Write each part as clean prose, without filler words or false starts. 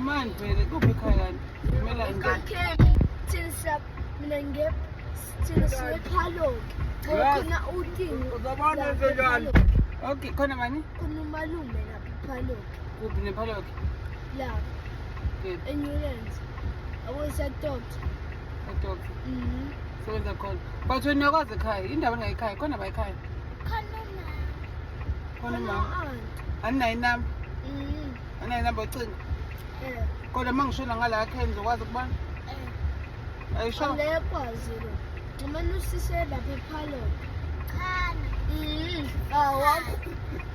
Imani vele kuphi ekhaya kumele Okay, mina sinephaloki. Khona uthini? Uzabona njani? Okay, khona mani? Khona umalume lapha ephaloki. Kuphi nephaloki? La. Good. Enewlands. I was a doctor. A doctor. Sebenza khona. But wena uyakwazi ekhaya, indaba engayikhaya, khona ba ekhaya? Khona mama. Aninayo inamba? Anayo inamba ocingo? Kodwa mangishona ngala ekhaya ngizokwazi ukubona? Ayisho? Angekwazi lo. Noma usise lapha ephaloki.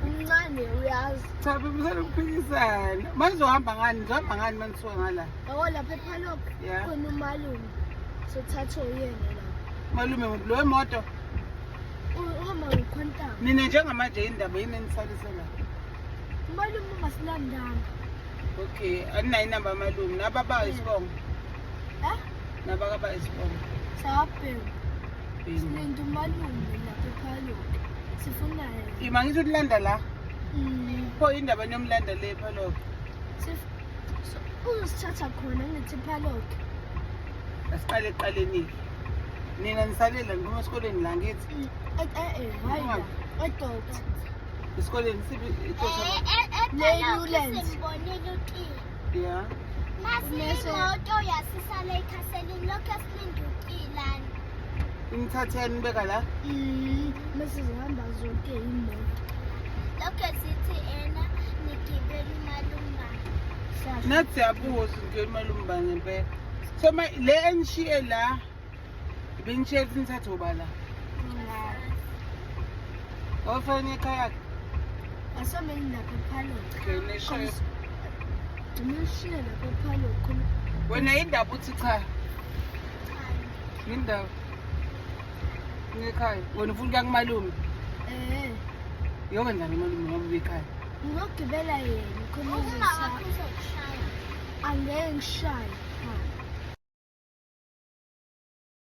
Umncane uyazi. Cha, bemsana ukuphikisana. Manje uzohamba ngani? Ngizohamba ngani manje suka ngala? Lapha ephaloki Yeah. khona umalume. Sothatha uyena la. Malume lo wemoto. Uhamba ngequantum. Nina njengamanje indaba yini enisalise la? Umalume ungasilandanga. Okay, aninayo inamba malume. Nababa isibongo. Nababa isibongo. Sabheka. Silinda umalume lapha ephaloki. Sifuna yena. Ima ngithi ulanda la? Pho indaba nomlanda le ephaloki. Uzosithatha khona ngithi ephaloki. Asiqale eqaleni. Nina nisalela ngoma esikoleni la ngithi. Hayi. Edokta. Esikoleni sibi icotha. Enewlands. Yeah. Imoto yasisala ekhaseleni lokho esilindukilana. Imthatheni nibeka la? Mase zihamba zonke imoto. Lokho sithi ena nigibela umalumba. Nathi siyabuza ngeke malumba ngempela. So le enishiye la bengishiye nithathe ubala. Ofanye ekhaya. Asomeni lapha ephaloki. Okay, neshoyo. Umushiye lapha ephaloki. Wena indaba uthi cha. Indaba. Ngekhaya. Wena ufuna ukuya kumalume? Yonke njani umalume ngoba ubekhaya? Ngiyogibela yena khona Uma wakho uzokushaya. angeke ngishaye.